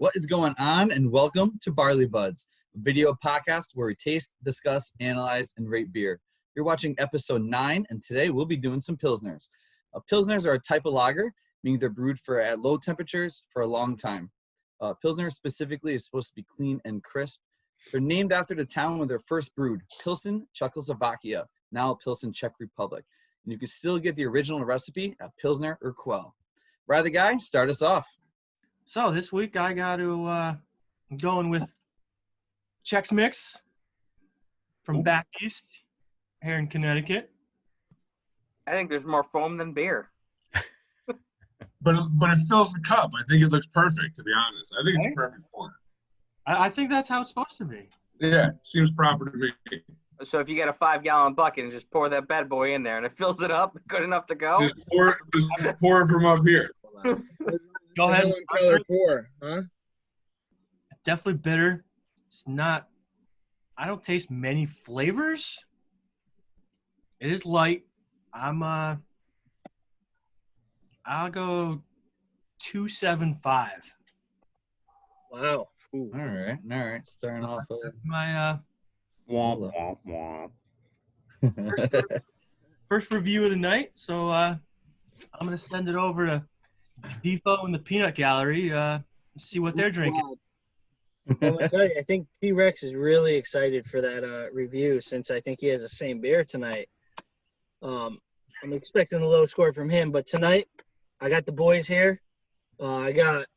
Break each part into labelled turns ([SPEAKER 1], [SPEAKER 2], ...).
[SPEAKER 1] What is going on? And welcome to Barley Buds, a video podcast where we taste, discuss, analyze, and rate beer. You're watching episode 9, and today we'll be doing some Pilsners. Pilsners are a type of lager, meaning they're brewed at low temperatures for a long time. Pilsner specifically is supposed to be clean and crisp. They're named after the town where they're first brewed, Pilsen, Czechoslovakia, now Pilsen, Czech Republic. And you can still get the original recipe at Pilsner or Quell. Rather guy, start us off.
[SPEAKER 2] So this week I got to I'm going with Chex Mix from back east here in Connecticut.
[SPEAKER 3] I think there's more foam than beer.
[SPEAKER 4] But it fills the cup. I think it looks perfect, to be honest. I think it's a perfect pour.
[SPEAKER 2] I think that's how it's supposed to be.
[SPEAKER 4] Yeah, seems proper to me.
[SPEAKER 3] So if you get a 5-gallon bucket and just pour that bad boy in there and it fills it up, good enough to go.
[SPEAKER 4] Just pour it from up here.
[SPEAKER 2] Go ahead.
[SPEAKER 5] Pour, huh?
[SPEAKER 2] Definitely bitter. It's not. I don't taste many flavors. It is light. I'll go 2.75.
[SPEAKER 5] Wow.
[SPEAKER 1] All right. Starting off
[SPEAKER 2] My
[SPEAKER 1] womp, womp.
[SPEAKER 2] first review of the night. So I'm gonna send it over to DeFo and the Peanut Gallery. See what they're drinking.
[SPEAKER 5] Well, I tell you, I think T-Rex is really excited for that review since I think he has the same beer tonight. I'm expecting a low score from him, but tonight I got the boys here. I got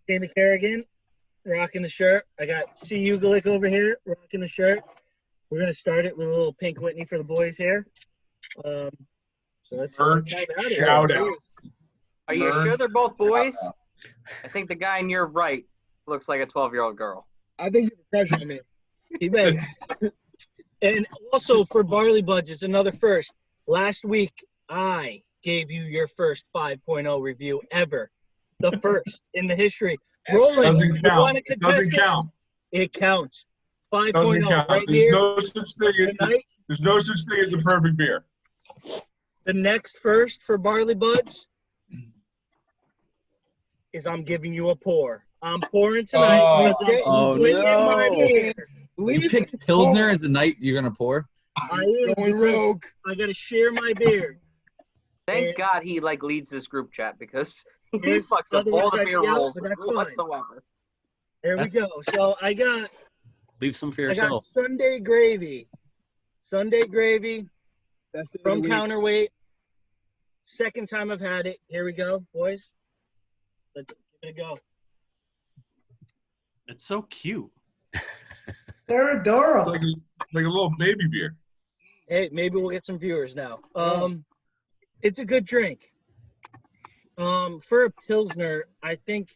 [SPEAKER 5] Sammy Kerrigan rocking the shirt. I got C. Ugalik over here rocking the shirt. We're going to start it with a little Pink Whitney for the boys here. So let's have at it.
[SPEAKER 4] Shout out.
[SPEAKER 3] Are you sure they're both boys? I think the guy on your right looks like a 12-year-old girl.
[SPEAKER 5] I think you're crushing me. He may. And also for Barley Buds, it's another first. Last week, I gave you your first 5.0 review ever. The first in the history. Roland,
[SPEAKER 4] Doesn't
[SPEAKER 5] you
[SPEAKER 4] count.
[SPEAKER 5] want to contest
[SPEAKER 4] Doesn't count.
[SPEAKER 5] It counts. 5.0
[SPEAKER 4] Doesn't count.
[SPEAKER 5] right
[SPEAKER 4] There's
[SPEAKER 5] here.
[SPEAKER 4] there's no such thing as a perfect beer.
[SPEAKER 5] The next first for Barley Buds is I'm giving you a pour. I'm pouring tonight because I'm splitting my beer.
[SPEAKER 1] You picked Pilsner as the night you're going to pour?
[SPEAKER 5] I got to share my beer.
[SPEAKER 3] Thank God he leads this group chat because he
[SPEAKER 5] There's
[SPEAKER 3] fucks up all the
[SPEAKER 5] otherwise
[SPEAKER 3] beer
[SPEAKER 5] I'd be out,
[SPEAKER 3] rules
[SPEAKER 5] but that's fine.
[SPEAKER 3] whatsoever.
[SPEAKER 5] There we go. So I got
[SPEAKER 1] Leave some for
[SPEAKER 5] I got
[SPEAKER 1] yourself.
[SPEAKER 5] Sunday gravy. Sunday gravy from Counterweight. Second time I've had it. Here we go, boys. Let's give it a go.
[SPEAKER 2] It's so cute.
[SPEAKER 6] They're adorable.
[SPEAKER 4] It's like a little baby beer.
[SPEAKER 5] Hey, maybe we'll get some viewers now. It's a good drink. For a Pilsner, I think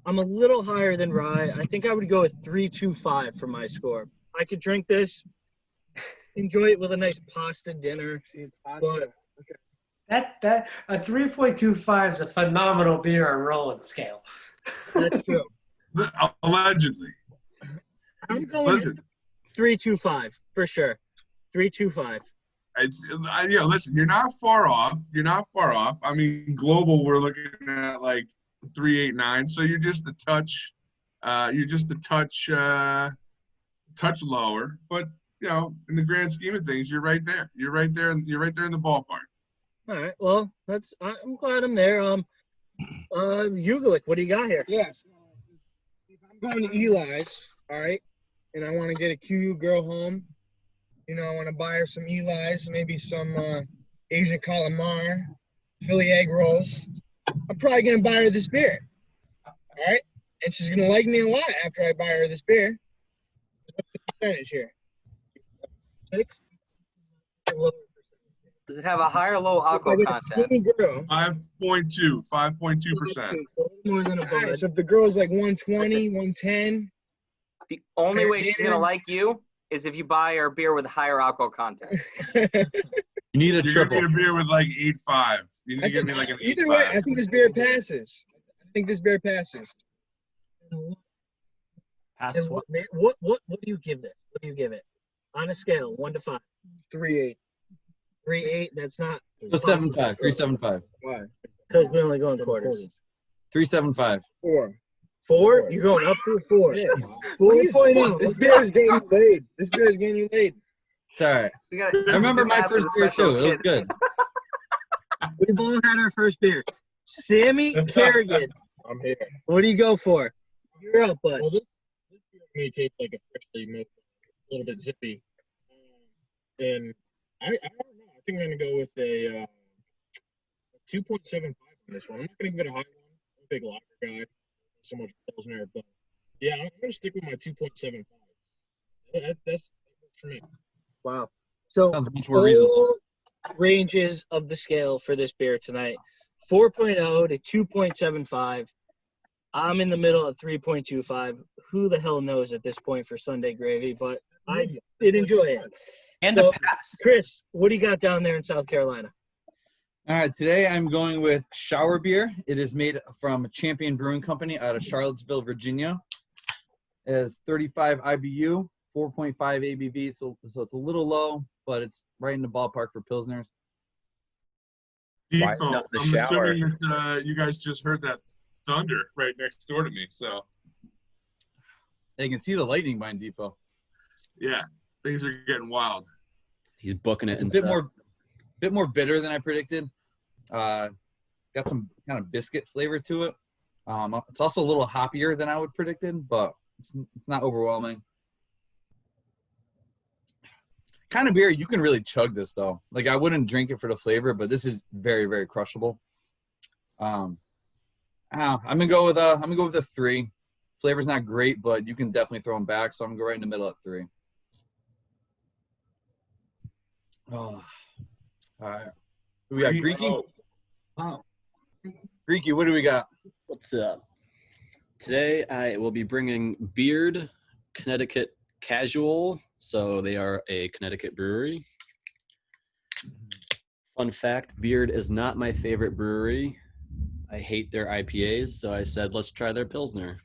[SPEAKER 5] I'm a little higher than Rye. I think I would go with 3.25 for my score. I could drink this, enjoy it with a nice pasta dinner. But
[SPEAKER 6] That a 3.25 is a phenomenal beer on Roland scale.
[SPEAKER 5] that's true.
[SPEAKER 4] Allegedly.
[SPEAKER 5] I'm going
[SPEAKER 4] Listen,
[SPEAKER 5] 3.25 for sure. 3.25.
[SPEAKER 4] listen, you're not far off. I mean, global, we're looking at 3.89. So you're just a touch. Touch lower. But in the grand scheme of things, you're right there. You're right there in the ballpark.
[SPEAKER 5] All right. Well, I'm glad I'm there. Ugalik, what do you got here?
[SPEAKER 7] Yes. If I'm going to Eli's, all right, and I want to get a QU girl home, I want to buy her some Eli's, maybe some Asian calamari, Philly egg rolls. I'm probably going to buy her this beer, all right? And she's going to like me a lot after I buy her this beer. What's the percentage here? 6?
[SPEAKER 3] Does it have a high or low alcohol content?
[SPEAKER 7] Skinny girl.
[SPEAKER 4] 5.2%.
[SPEAKER 5] So more than a
[SPEAKER 7] All right,
[SPEAKER 5] bud.
[SPEAKER 7] so if the girl's like 120, 110.
[SPEAKER 3] The only way she's going to like you is if you buy her beer with higher alcohol content.
[SPEAKER 1] You need a
[SPEAKER 4] You're
[SPEAKER 1] triple.
[SPEAKER 4] gonna get a beer with 8.5. You need to give me an 8.5.
[SPEAKER 7] Either way, I think this beer passes.
[SPEAKER 2] Pass
[SPEAKER 5] And
[SPEAKER 2] what?
[SPEAKER 5] what do you give it? What do you give it? On a scale, 1 to 5.
[SPEAKER 7] 3.8.
[SPEAKER 5] 3.8. That's not.
[SPEAKER 1] 3.75. 3.75.
[SPEAKER 7] Why?
[SPEAKER 5] Because we only go in quarters.
[SPEAKER 1] 3.75.
[SPEAKER 7] 4.
[SPEAKER 5] 4? You're going up to a 4.
[SPEAKER 7] Yeah.
[SPEAKER 5] 4.0.
[SPEAKER 7] This beer is getting you laid. This beer is getting you laid.
[SPEAKER 1] It's all right.
[SPEAKER 3] We got
[SPEAKER 1] I remember my first beer too. It was good.
[SPEAKER 5] We've all had our first beer. Sammy Kerrigan,
[SPEAKER 7] I'm here.
[SPEAKER 5] what do you go for? You're up, bud.
[SPEAKER 7] Well, this beer to me tastes like a freshly made, a little bit zippy. And I don't know. I think I'm going to go with a 2.75 on this one. I'm not going to give it a high one. I'm a big lager guy. Not so much Pilsner, but yeah, I'm going to stick with my 2.75. That's for me.
[SPEAKER 5] Wow. So
[SPEAKER 1] Sounds much more reasonable.
[SPEAKER 5] all ranges of the scale for this beer tonight. 4.0 to 2.75. I'm in the middle at 3.25. Who the hell knows at this point for Sunday gravy, but I did enjoy it.
[SPEAKER 2] And
[SPEAKER 5] So,
[SPEAKER 2] a pass.
[SPEAKER 5] Chris, what do you got down there in South Carolina?
[SPEAKER 1] All right, today I'm going with Shower Beer. It is made from Champion Brewing Company out of Charlottesville, Virginia. It has 35 IBU, 4.5 ABV, so it's a little low, but it's right in the ballpark for Pilsners.
[SPEAKER 4] DeFo,
[SPEAKER 8] not the
[SPEAKER 4] I'm
[SPEAKER 8] shower?
[SPEAKER 4] assuming that you guys just heard that thunder right next door to me. So,
[SPEAKER 1] They can see the lightning behind DeFo.
[SPEAKER 4] yeah, things are getting wild.
[SPEAKER 8] He's booking it.
[SPEAKER 1] It's a
[SPEAKER 8] and
[SPEAKER 1] bit
[SPEAKER 8] stuff.
[SPEAKER 1] more bitter than I predicted. Got some kind of biscuit flavor to it. It's also a little hoppier than I would predicted, but it's not overwhelming. Kind of beer you can really chug this though. Like I wouldn't drink it for the flavor, but this is very, very crushable. I'm gonna go with a 3. Flavor's not great, but you can definitely throw them back. So I'm gonna go right in the middle at 3. Oh, all right. Who we got? Greeky.
[SPEAKER 7] Wow.
[SPEAKER 1] Greeky, what do we got?
[SPEAKER 8] What's up? Today I will be bringing Beard Connecticut Casual. So they are a Connecticut brewery. Fun fact, Beard is not my favorite brewery. I hate their IPAs, so I said, let's try their Pilsner.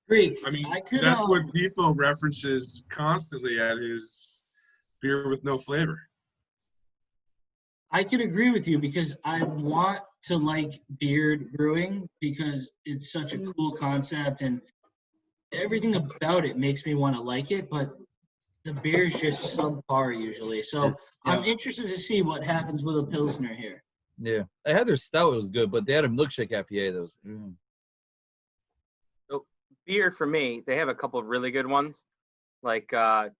[SPEAKER 5] Greek.
[SPEAKER 4] I mean,
[SPEAKER 5] could,
[SPEAKER 4] that's what DeFo references constantly at his beer with no flavor.
[SPEAKER 5] I could agree with you because I want to like Beard Brewing because it's such a cool concept and everything about it makes me want to like it, but the beer is just subpar usually. So I'm interested to see what happens with a Pilsner here.
[SPEAKER 1] Yeah, they had their stout. It was good, but they had a milkshake IPA that was.
[SPEAKER 3] So Beard for me, they have a couple of really good ones, like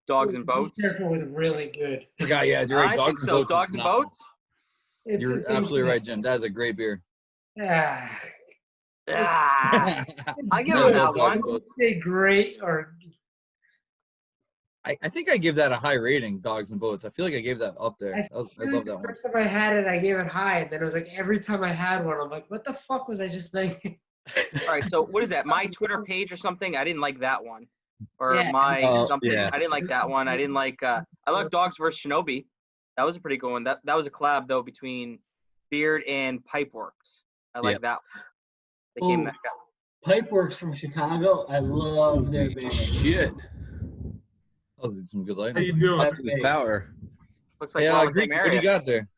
[SPEAKER 3] Dogs and Boats.
[SPEAKER 6] Be careful with really good.
[SPEAKER 1] Forgot, yeah, you're right.
[SPEAKER 3] I think
[SPEAKER 1] Dogs and
[SPEAKER 3] so.
[SPEAKER 1] Boats.
[SPEAKER 3] Dogs and Boats.
[SPEAKER 1] You're absolutely right, Jim. That is a great beer.
[SPEAKER 6] Ah,
[SPEAKER 3] Ah, I give
[SPEAKER 1] No,
[SPEAKER 3] them
[SPEAKER 1] no,
[SPEAKER 3] that one.
[SPEAKER 6] say great or
[SPEAKER 1] I think I give that a high rating, Dogs and Boats. I feel like I gave that up there. I love that
[SPEAKER 6] the
[SPEAKER 1] one.
[SPEAKER 6] first time I had it, I gave it high, and then it was like every time I had one, I'm like, what the fuck was I just thinking?
[SPEAKER 3] All right, so what is that? My Twitter page or something? I didn't like that one. Or
[SPEAKER 6] Yeah.
[SPEAKER 3] my something.
[SPEAKER 8] yeah.
[SPEAKER 3] I didn't like that one. I didn't like. I like Dogs vs Shinobi. That was a pretty good one. That was a collab though between Beard and Pipeworks. I like
[SPEAKER 8] Yep.
[SPEAKER 3] that one. They came back out.
[SPEAKER 5] Pipeworks from Chicago. I love their beer.
[SPEAKER 8] Shit.
[SPEAKER 1] That was some good light.
[SPEAKER 4] How you doing?
[SPEAKER 5] That's
[SPEAKER 8] This
[SPEAKER 5] great.
[SPEAKER 8] power.
[SPEAKER 3] Looks like
[SPEAKER 1] Yeah,
[SPEAKER 3] we're all the
[SPEAKER 1] Greek,
[SPEAKER 3] same
[SPEAKER 1] what do you
[SPEAKER 3] area.
[SPEAKER 1] got there?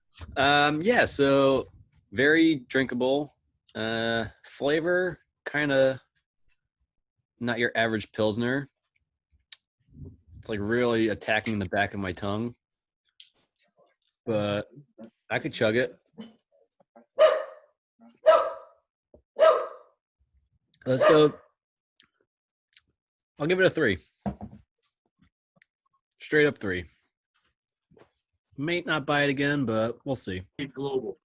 [SPEAKER 8] Yeah, so very drinkable. Flavor, kind of not your average Pilsner. It's like really attacking the back of my tongue. But I could chug it. Let's go. I'll give it a 3. Straight up 3. May not buy it again, but we'll see.
[SPEAKER 4] Global.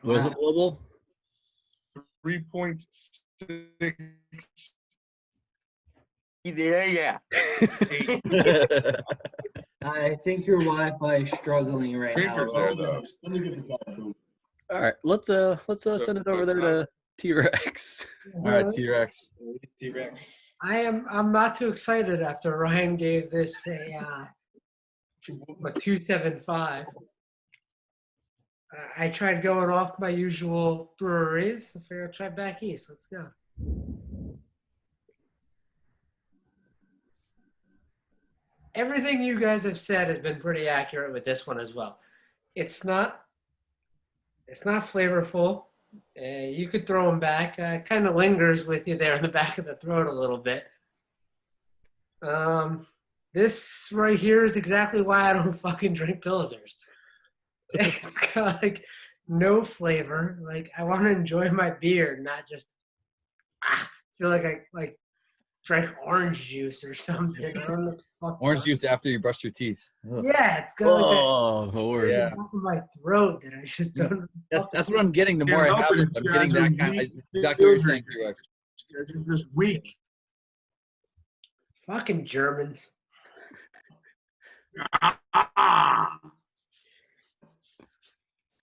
[SPEAKER 8] What is it, Global?
[SPEAKER 4] 3.6.
[SPEAKER 3] Yeah.
[SPEAKER 5] I think your Wi-Fi is struggling right now.
[SPEAKER 4] Drinkers there, though.
[SPEAKER 8] All right, let's send it over there to T-Rex.
[SPEAKER 1] All right, T-Rex.
[SPEAKER 7] T-Rex.
[SPEAKER 6] I'm not too excited after Ryan gave this a 2.75. I tried going off my usual breweries. I figured I'd try back east. Let's go. Everything you guys have said has been pretty accurate with this one as well. It's not It's not flavorful. You could throw them back. Kind of lingers with you there in the back of the throat a little bit. This right here is exactly why I don't fucking drink Pilsners. It's got like no flavor. Like I want to enjoy my beer, not just feel like I drank orange juice or something. I don't know what the fuck.
[SPEAKER 1] Orange juice after you brushed your teeth. Ugh.
[SPEAKER 6] Yeah, it's got like
[SPEAKER 8] Oh, the worst.
[SPEAKER 1] Yeah.
[SPEAKER 6] that back of my throat that I just don't.
[SPEAKER 1] That's what I'm getting. The more
[SPEAKER 4] Can't
[SPEAKER 1] I
[SPEAKER 4] help
[SPEAKER 1] have
[SPEAKER 4] it
[SPEAKER 1] it,
[SPEAKER 4] if
[SPEAKER 1] I'm
[SPEAKER 4] you
[SPEAKER 1] getting
[SPEAKER 4] guys
[SPEAKER 1] that
[SPEAKER 4] are
[SPEAKER 1] kind.
[SPEAKER 4] weak
[SPEAKER 1] Exactly what you're saying,
[SPEAKER 4] beer
[SPEAKER 1] T-Rex.
[SPEAKER 4] You guys are just weak.
[SPEAKER 6] Fucking Germans.
[SPEAKER 4] Ah.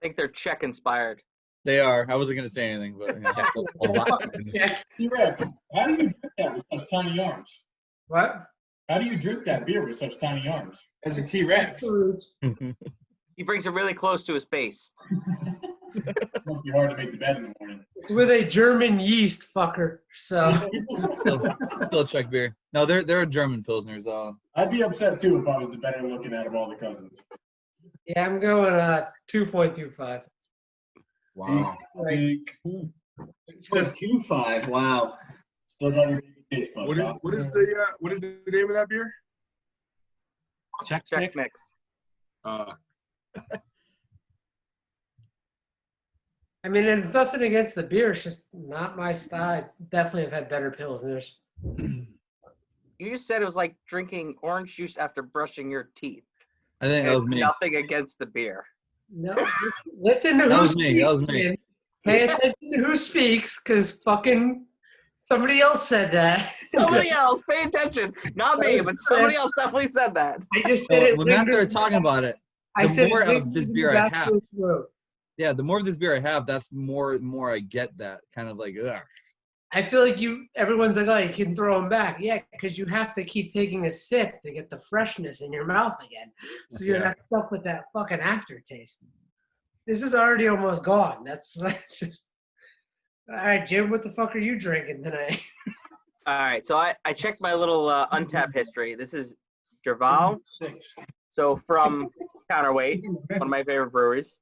[SPEAKER 3] I think they're Czech inspired.
[SPEAKER 1] They are. I wasn't gonna say anything, but yeah.
[SPEAKER 9] T-Rex, how do you drink that with such tiny arms?
[SPEAKER 6] What?
[SPEAKER 9] How do you drink that beer with such tiny arms? As a T-Rex.
[SPEAKER 3] He brings it really close to his face.
[SPEAKER 9] Must be hard to make the bed in the morning.
[SPEAKER 6] It's with a German yeast fucker. So
[SPEAKER 1] Still Czech beer. No, they're a German Pilsners.
[SPEAKER 9] I'd be upset too if I was the better looking out of all the cousins.
[SPEAKER 6] yeah, I'm going 2.25.
[SPEAKER 1] Wow.
[SPEAKER 6] Like,
[SPEAKER 9] 2.25. Wow. Still got your taste buds.
[SPEAKER 4] What is the name of that beer?
[SPEAKER 2] Check
[SPEAKER 3] Czech mix.
[SPEAKER 6] I mean, it's nothing against the beer. It's just not my style. Definitely have had better Pilsners.
[SPEAKER 3] You just said it was like drinking orange juice after brushing your teeth.
[SPEAKER 1] I think that
[SPEAKER 3] It's
[SPEAKER 1] was me.
[SPEAKER 3] nothing against the beer.
[SPEAKER 6] No, listen to
[SPEAKER 1] That
[SPEAKER 6] who
[SPEAKER 1] was me.
[SPEAKER 6] speaks.
[SPEAKER 1] That was me.
[SPEAKER 6] man. Pay attention to who speaks, because fucking somebody else said that.
[SPEAKER 3] Somebody else, pay attention. Not me, but somebody else definitely said that.
[SPEAKER 6] I just said it.
[SPEAKER 1] When Matt
[SPEAKER 6] lingered-
[SPEAKER 1] started talking about it,
[SPEAKER 6] I
[SPEAKER 1] the
[SPEAKER 6] said
[SPEAKER 1] more
[SPEAKER 6] it
[SPEAKER 1] of
[SPEAKER 6] lingered
[SPEAKER 1] this
[SPEAKER 6] in the
[SPEAKER 1] beer I
[SPEAKER 6] back
[SPEAKER 1] have,
[SPEAKER 6] of the throat.
[SPEAKER 1] yeah, the more of this beer I have, that's more I get that kind of like, ugh.
[SPEAKER 6] I feel like everyone's like, oh, you can throw them back. Yeah, because you have to keep taking a sip to get the freshness in your mouth again. So you're
[SPEAKER 1] Yeah.
[SPEAKER 6] not stuck with that fucking aftertaste. This is already almost gone. That's just. All right, Jim, what the fuck are you drinking tonight?
[SPEAKER 3] All right, so I checked my little Untapped history. This is DeFo. So from Counterweight, one of my favorite breweries.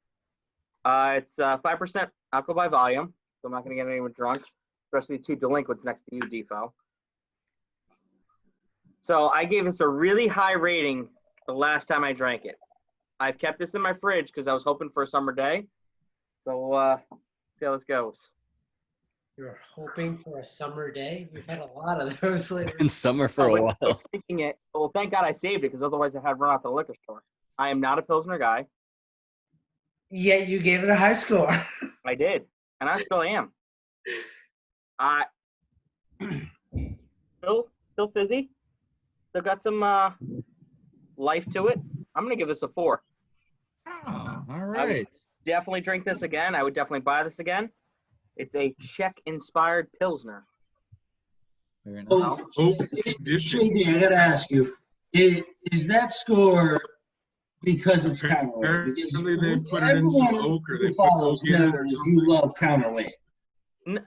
[SPEAKER 3] It's 5% alcohol by volume, so I'm not going to get anyone drunk, especially two delinquents next to you, DeFo. So I gave this a really high rating the last time I drank it. I've kept this in my fridge because I was hoping for a summer day. So see how this goes.
[SPEAKER 6] You're hoping for a summer day? We've had a lot of those lately.
[SPEAKER 8] In summer for a while.
[SPEAKER 3] Drinking it, well, thank God I saved it because otherwise I'd have run out to the liquor store. I am not a Pilsner guy.
[SPEAKER 6] Yet you gave it a high score.
[SPEAKER 3] I did, and I still am. Still fizzy. Still got some life to it. I'm gonna give this a 4.
[SPEAKER 1] Oh, all
[SPEAKER 3] I would
[SPEAKER 1] right.
[SPEAKER 3] definitely drink this again. I would definitely buy this again. It's a Czech-inspired Pilsner.
[SPEAKER 1] Very nice.
[SPEAKER 9] Oh,
[SPEAKER 4] Condition.
[SPEAKER 9] JD, I gotta ask you, is that score because it's counterweight? Because
[SPEAKER 4] Apparently they put it in some
[SPEAKER 9] everyone
[SPEAKER 4] oak or they
[SPEAKER 9] who
[SPEAKER 4] put
[SPEAKER 9] follows
[SPEAKER 4] oak in it or
[SPEAKER 9] knows
[SPEAKER 4] something.
[SPEAKER 9] you love counterweight.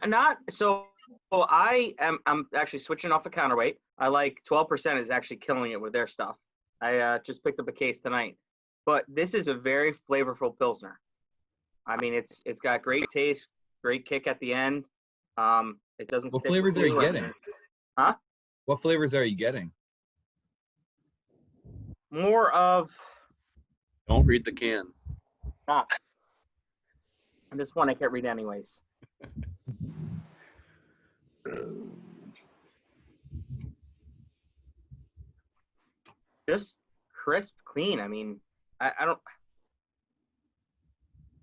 [SPEAKER 3] Not so. I'm actually switching off the counterweight. I like 12% is actually killing it with their stuff. I just picked up a case tonight, but this is a very flavorful Pilsner. I mean, it's got great taste, great kick at the end. It doesn't.
[SPEAKER 1] What
[SPEAKER 3] stick
[SPEAKER 1] flavors
[SPEAKER 3] with
[SPEAKER 1] are you
[SPEAKER 3] right
[SPEAKER 1] getting?
[SPEAKER 3] there. Huh?
[SPEAKER 1] What flavors are you getting?
[SPEAKER 3] More of
[SPEAKER 8] Don't read the can.
[SPEAKER 3] and this one I can't read anyways. Just crisp, clean. I mean, I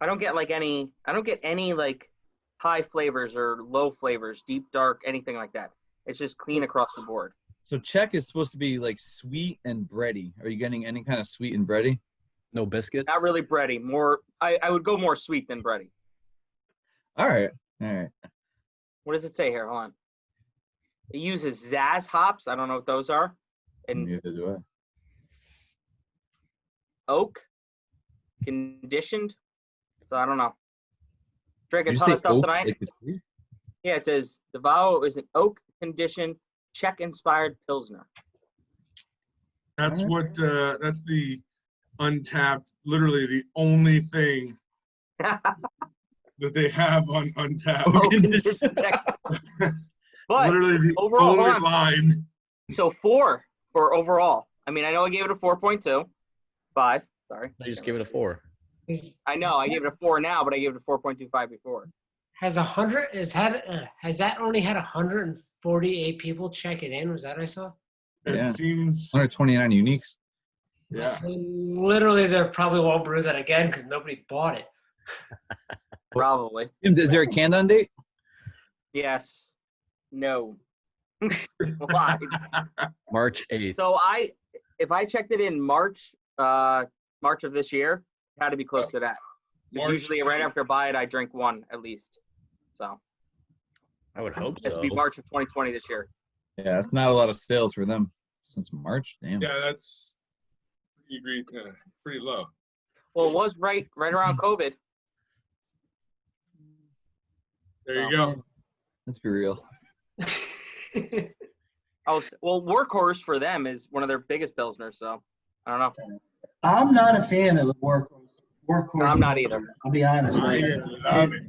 [SPEAKER 3] don't get any like high flavors or low flavors, deep, dark, anything like that. It's just clean across the board.
[SPEAKER 1] So Czech is supposed to be like sweet and bready. Are you getting any kind of sweet and bready?
[SPEAKER 8] No biscuits?
[SPEAKER 3] Not really bready. More, I would go more sweet than bready.
[SPEAKER 1] All right. All right.
[SPEAKER 3] What does it say here? Hold on. It uses Zaz hops. I don't know what those are. And
[SPEAKER 1] Neither do I.
[SPEAKER 3] oak, conditioned. So I don't know. Drink a
[SPEAKER 1] Did you
[SPEAKER 3] ton of
[SPEAKER 1] say
[SPEAKER 3] stuff
[SPEAKER 1] oak,
[SPEAKER 3] tonight.
[SPEAKER 1] like the tree?
[SPEAKER 3] Yeah, it says DeFo is an oak conditioned Czech-inspired Pilsner.
[SPEAKER 4] That's what. That's the Untapped. Literally the only thing that they have on Untapped.
[SPEAKER 3] Oh, condition check. But
[SPEAKER 4] Literally the
[SPEAKER 3] overall, hold
[SPEAKER 4] only
[SPEAKER 3] on.
[SPEAKER 4] line.
[SPEAKER 3] So 4 for overall. I mean, I know I gave it a 4.2. 5. Sorry.
[SPEAKER 8] I just gave it a 4.
[SPEAKER 3] I know I gave it a 4 now, but I gave it a 4.25 before.
[SPEAKER 6] Has that only had 148 people check it in? Was that I saw?
[SPEAKER 4] It
[SPEAKER 1] Yeah.
[SPEAKER 4] seems.
[SPEAKER 1] 129 uniques.
[SPEAKER 4] Yeah.
[SPEAKER 6] So literally, they probably won't brew that again because nobody bought it.
[SPEAKER 3] Probably.
[SPEAKER 1] Is there a can-on date?
[SPEAKER 3] Yes. No. Why?
[SPEAKER 8] March 8th.
[SPEAKER 3] So if I checked it in March of this year, it had to be close to that. Because
[SPEAKER 4] March
[SPEAKER 3] usually right after I buy it, I drink one at least. So
[SPEAKER 8] I would hope
[SPEAKER 3] it has
[SPEAKER 8] so.
[SPEAKER 3] to be March of 2020 this year.
[SPEAKER 1] Yeah, it's not a lot of sales for them since March. Damn.
[SPEAKER 4] Yeah, that's pretty low.
[SPEAKER 3] Well, it was right around COVID.
[SPEAKER 4] There you go.
[SPEAKER 1] Let's be real.
[SPEAKER 3] Well, Workhorse for them is one of their biggest pilsners, so I don't know.
[SPEAKER 9] I'm not a fan of the workhorse.
[SPEAKER 3] No, I'm not either.
[SPEAKER 9] I'll be honest.
[SPEAKER 4] I
[SPEAKER 9] Like,
[SPEAKER 4] love it.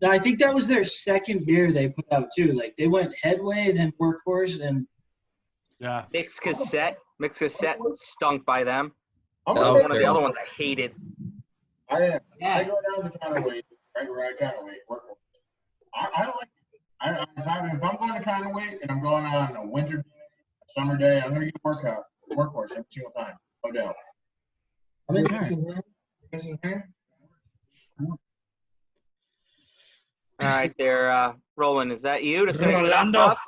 [SPEAKER 9] I think that was their second beer they put out too. Like they went Headway, then Workhorse, then
[SPEAKER 2] Yeah.
[SPEAKER 3] Mixed Cassette stunk by them.
[SPEAKER 1] That
[SPEAKER 3] One
[SPEAKER 1] was
[SPEAKER 3] of the
[SPEAKER 1] terrible.
[SPEAKER 3] other ones I hated.
[SPEAKER 4] I
[SPEAKER 6] Yeah.
[SPEAKER 4] go down the counterweight, right where I counterweight. I don't like it. If I'm going to counterweight and I'm going on a winter day, a summer day, I'm going to get workhorse every single time. No doubt.
[SPEAKER 9] I'm
[SPEAKER 1] All
[SPEAKER 3] All right, there, Roland, is that you to finish it up
[SPEAKER 2] Rolando.
[SPEAKER 3] for us?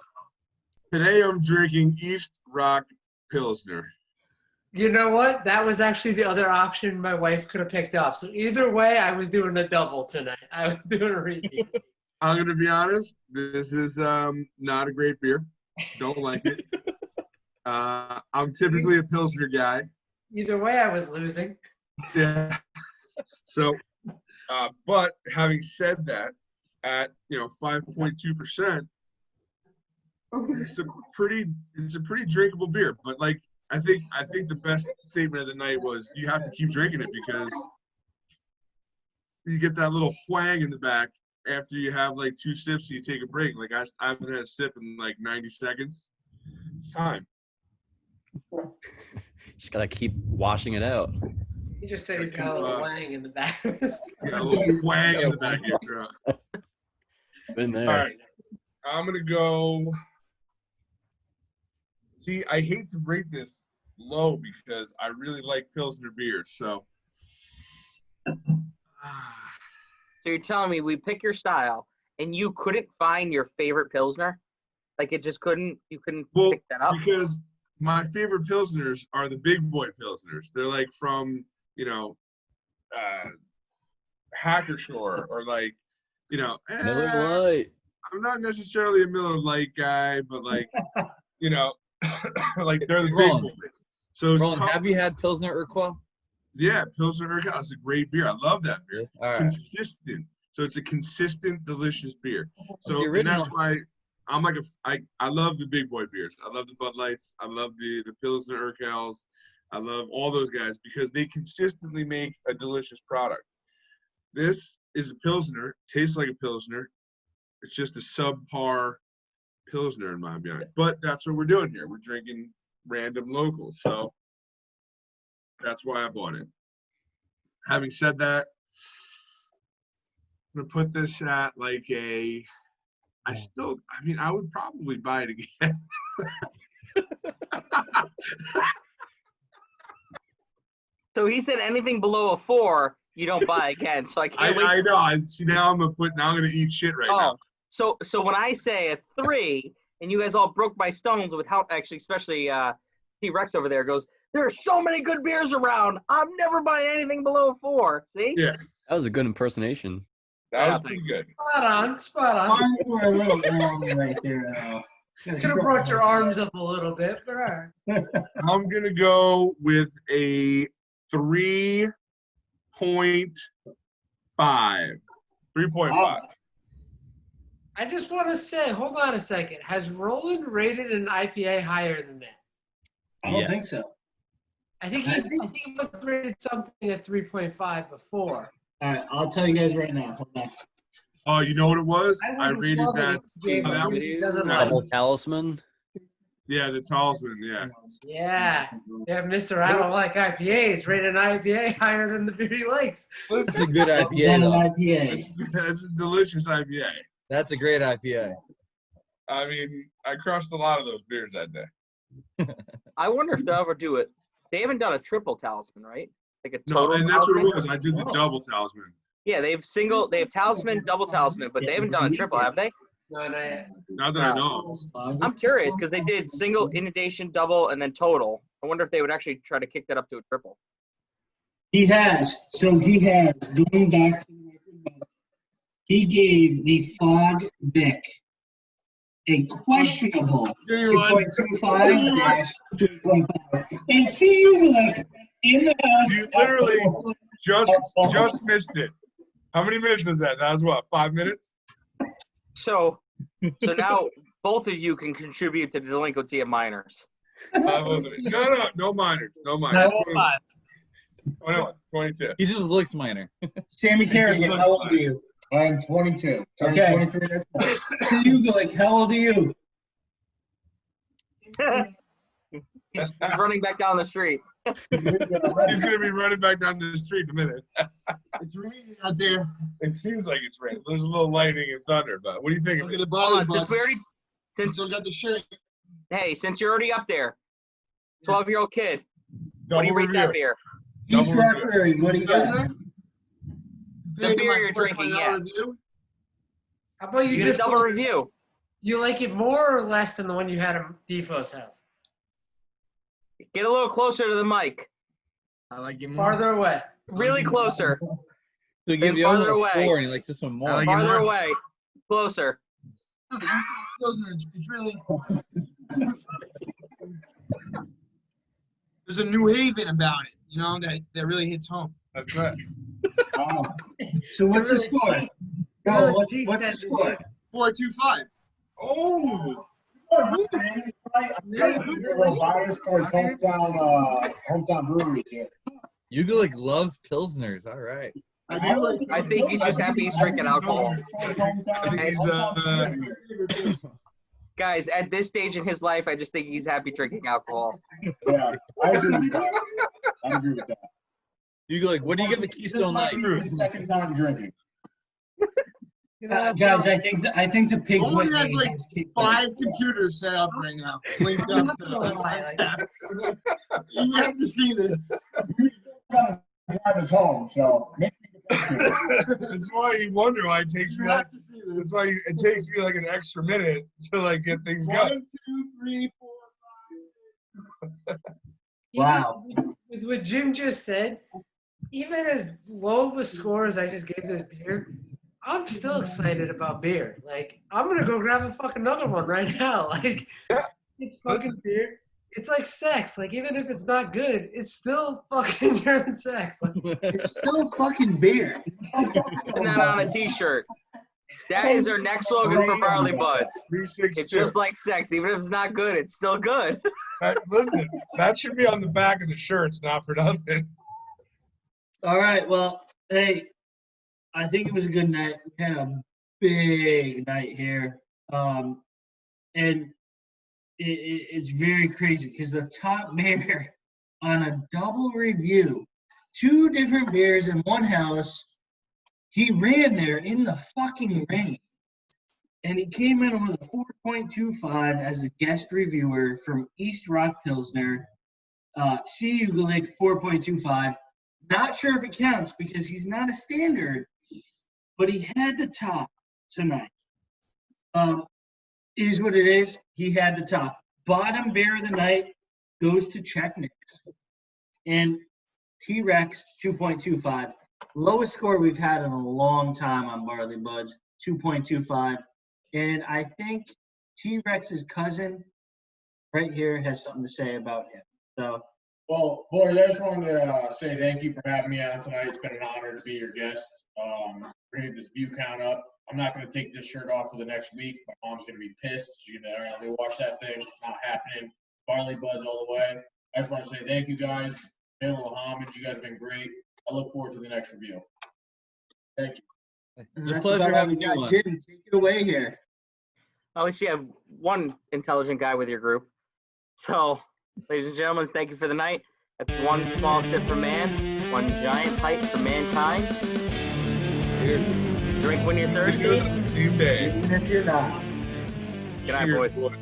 [SPEAKER 4] Today I'm drinking East Rock Pilsner.
[SPEAKER 6] You know what? That was actually the other option my wife could have picked up. So either way, I was doing a double tonight. I was doing a repeat.
[SPEAKER 4] I'm going to be honest. This is not a great beer. Don't like it. I'm typically a Pilsner guy.
[SPEAKER 6] Either way, I was losing.
[SPEAKER 4] Yeah. So, but having said that, at 5.2%, it's a pretty drinkable beer. But like I think the best statement of the night was you have to keep drinking it because you get that little whang in the back after you have like 2 sips and you take a break. Like I haven't had a sip in like 90 seconds. It's time.
[SPEAKER 8] Just gotta keep washing it out.
[SPEAKER 6] He just said he's got a little wang in the back of his
[SPEAKER 4] Yeah, a little whang in the back of your throat.
[SPEAKER 8] Been there.
[SPEAKER 4] All right. I'm going to go. See, I hate to rate this low because I really like Pilsner beers. So.
[SPEAKER 3] So you're telling me we pick your style and you couldn't find your favorite Pilsner? Like you couldn't
[SPEAKER 4] Well,
[SPEAKER 3] pick that up?
[SPEAKER 4] because my favorite Pilsners are the big boy Pilsners. They're like from, Hackershore or like,
[SPEAKER 8] Miller Lite.
[SPEAKER 4] I'm not necessarily a Miller Lite guy, but like, like they're the big
[SPEAKER 1] Roland.
[SPEAKER 4] boys. So it's
[SPEAKER 1] Roland,
[SPEAKER 4] tough.
[SPEAKER 1] have you had Pilsner Urquell?
[SPEAKER 4] Yeah, Pilsner Urquell is a great beer. I love that beer.
[SPEAKER 1] All right.
[SPEAKER 4] Consistent. So it's a consistent, delicious beer. So
[SPEAKER 1] the
[SPEAKER 4] and that's
[SPEAKER 1] original.
[SPEAKER 4] why I'm like I love the big boy beers. I love the Bud Lights. I love the Pilsner Urquells. I love all those guys because they consistently make a delicious product. This is a Pilsner. Tastes like a Pilsner. It's just a subpar Pilsner in my opinion. But that's what we're doing here. We're drinking random locals. So that's why I bought it. Having said that, I'm going to put this at like I would probably buy it again.
[SPEAKER 3] So he said anything below a 4, you don't buy again. So I can't wait.
[SPEAKER 4] I know. See, now I'm going to eat shit right now.
[SPEAKER 3] So when I say a 3, and you guys all broke my stones with how especially T-Rex over there goes, there are so many good beers around. I'm never buying anything below a 4. See?
[SPEAKER 4] Yeah,
[SPEAKER 8] That was a good impersonation.
[SPEAKER 4] that was pretty good.
[SPEAKER 6] Spot on.
[SPEAKER 9] arms were a little long right there.
[SPEAKER 6] Could have brought your arms up a little bit, but all right.
[SPEAKER 4] I'm going to go with a 3.5. 3.5.
[SPEAKER 6] I just want to say, hold on a second. Has Roland rated an IPA higher than that?
[SPEAKER 9] I don't
[SPEAKER 8] Yeah.
[SPEAKER 9] think so.
[SPEAKER 6] I think
[SPEAKER 9] Has he?
[SPEAKER 6] he rated something at 3.5 before.
[SPEAKER 9] All right, I'll tell you guys right now. Hold on.
[SPEAKER 4] Oh, you know what it was? I
[SPEAKER 6] would
[SPEAKER 4] rated
[SPEAKER 6] love it
[SPEAKER 4] that.
[SPEAKER 6] if Jay
[SPEAKER 4] that
[SPEAKER 6] really doesn't
[SPEAKER 4] that
[SPEAKER 6] like.
[SPEAKER 8] Double talisman.
[SPEAKER 4] Yeah, the talisman. Yeah.
[SPEAKER 6] Yeah, Mr. I don't like IPAs. Rated an IPA higher than the beer he likes.
[SPEAKER 1] That's a good
[SPEAKER 9] Is
[SPEAKER 1] IPA,
[SPEAKER 9] that an
[SPEAKER 1] though.
[SPEAKER 9] IPA?
[SPEAKER 4] It's a delicious IPA.
[SPEAKER 1] That's a great IPA.
[SPEAKER 4] I mean, I crushed a lot of those beers that day.
[SPEAKER 3] I wonder if they'll ever do it. They haven't done a triple talisman, right? Like a
[SPEAKER 4] No,
[SPEAKER 3] total.
[SPEAKER 4] and that's what it
[SPEAKER 3] talisman?
[SPEAKER 4] was. I did the double talisman.
[SPEAKER 3] Yeah, they have talisman, double talisman, but they haven't done a triple, have they?
[SPEAKER 6] No, not yet.
[SPEAKER 4] Not that I know of.
[SPEAKER 3] I'm curious because they did single, inundation, double, and then total. I wonder if they would actually try to kick that up to a triple.
[SPEAKER 9] He has. So he has, going back to the record book, he gave the Fog Vic a questionable 2.25 -2.5. And see you like in the house.
[SPEAKER 4] You literally just missed it. How many minutes was that? That was what, 5 minutes?
[SPEAKER 3] So now both of you can contribute to the delinquency of minors.
[SPEAKER 4] No minors. No minors. 21, 22.
[SPEAKER 1] He just looks minor.
[SPEAKER 9] Sammy Kerrigan, how old are you?
[SPEAKER 7] I'm 22.
[SPEAKER 9] Okay.
[SPEAKER 7] 23 next month.
[SPEAKER 9] See you like, how old are you?
[SPEAKER 3] He's running back down the street.
[SPEAKER 4] He's gonna be running back down the street in a minute.
[SPEAKER 7] It's raining out there.
[SPEAKER 4] It seems like it's raining. There's a little lightning and thunder, but what do you think of
[SPEAKER 7] Look at
[SPEAKER 4] it?
[SPEAKER 7] the
[SPEAKER 3] Hold
[SPEAKER 7] Barley
[SPEAKER 3] on,
[SPEAKER 7] Buds.
[SPEAKER 3] since
[SPEAKER 7] Still got the shirt.
[SPEAKER 3] hey, since you're already up there, 12-year-old kid, what do you
[SPEAKER 4] Double
[SPEAKER 3] rate that
[SPEAKER 4] review.
[SPEAKER 3] beer?
[SPEAKER 9] East
[SPEAKER 4] Double
[SPEAKER 9] Rock Prairie, what do you got?
[SPEAKER 3] The beer you're drinking, yes.
[SPEAKER 6] How about you
[SPEAKER 3] You get a
[SPEAKER 6] just
[SPEAKER 3] double review.
[SPEAKER 6] you like it more or less than the one you had at DeFo's house?
[SPEAKER 3] Get a little closer to the mic.
[SPEAKER 7] I like it more.
[SPEAKER 6] Farther away.
[SPEAKER 3] Really closer.
[SPEAKER 1] So he gives
[SPEAKER 3] And
[SPEAKER 1] the other
[SPEAKER 3] farther
[SPEAKER 1] one a
[SPEAKER 3] away.
[SPEAKER 1] 4, and he likes this one more.
[SPEAKER 7] I like it
[SPEAKER 3] Farther
[SPEAKER 7] more.
[SPEAKER 3] away. Closer.
[SPEAKER 7] It's really. There's a New Haven about it, you know, that really hits home.
[SPEAKER 4] That's right.
[SPEAKER 9] Wow. So what's the score? No, what's the score?
[SPEAKER 7] 4.25.
[SPEAKER 4] Oh,
[SPEAKER 7] Bias towards hometown breweries here.
[SPEAKER 1] Yugulik loves Pilsners. All right.
[SPEAKER 3] I think he's just happy he's drinking alcohol.
[SPEAKER 4] I think he's
[SPEAKER 3] Guys, at this stage in his life, I just think he's happy drinking alcohol.
[SPEAKER 7] Yeah, I agree with that.
[SPEAKER 1] Yugulik, what do you give the
[SPEAKER 7] This
[SPEAKER 1] Keystone
[SPEAKER 7] might
[SPEAKER 1] Light?
[SPEAKER 7] be his second time drinking.
[SPEAKER 9] Guys, I think the pig
[SPEAKER 7] Owen
[SPEAKER 9] Whitney
[SPEAKER 7] has like
[SPEAKER 9] has kicked
[SPEAKER 7] 5 computers set up right now. Linked up to You have to see this. Drive us home, so
[SPEAKER 4] That's why you wonder why it takes me like. That's why it takes me like an extra minute to like get things going.
[SPEAKER 7] 1, 2, 3, 4, 5.
[SPEAKER 9] Wow.
[SPEAKER 6] With what Jim just said, even as low of a score as I just gave this beer, I'm still excited about beer. Like, I'm gonna go grab a fucking another one right now. Like, it's fucking beer. It's like sex. Like, even if it's not good, it's still fucking German sex. Like,
[SPEAKER 9] It's still fucking beer.
[SPEAKER 3] Putting that on a t-shirt. That is our next slogan for Barley Buds. It's
[SPEAKER 4] 362.
[SPEAKER 3] just like sex. Even if it's not good, it's still good.
[SPEAKER 4] Listen, that should be on the back of the shirts, not for nothing.
[SPEAKER 9] All right, well, hey, I think it was a good night. We had a big night here. And it's very crazy because the top beer on a double review, 2 different beers in one house, he ran there in the fucking rain. And he came in with a 4.25 as a guest reviewer from East Rock Pilsner. C. Ugulik, 4.25. Not sure if it counts because he's not a standard, but he had the top tonight. Is what it is. He had the top. Bottom beer of the night goes to Czech Mix. And T-Rex, 2.25. Lowest score we've had in a long time on Barley Buds, 2.25. And I think T-Rex's cousin right here has something to say about him. So,
[SPEAKER 10] well, boys, I just wanted to say thank you for having me on tonight. It's been an honor to be your guest. Bringing this view count up. I'm not going to take this shirt off for the next week. My mom's going to be pissed. She's going to go watch that thing. Not happening. Barley Buds all the way. I just want to say thank you guys. Pay a little homage. You guys have been great. I look forward to the next review. Thank you.
[SPEAKER 9] And
[SPEAKER 1] It's a
[SPEAKER 9] that's
[SPEAKER 1] pleasure
[SPEAKER 9] about all
[SPEAKER 1] having
[SPEAKER 9] we
[SPEAKER 1] you
[SPEAKER 9] got.
[SPEAKER 1] on.
[SPEAKER 9] Jim, take it away here.
[SPEAKER 3] At least you have one intelligent guy with your group. So, ladies and gentlemen, thank you for the night. That's one small step for man, one giant height for mankind. Drink when you're thirsty.
[SPEAKER 4] Same day.
[SPEAKER 9] Even if you're not.
[SPEAKER 3] Good night,
[SPEAKER 4] Cheers,
[SPEAKER 3] boys.
[SPEAKER 4] boys.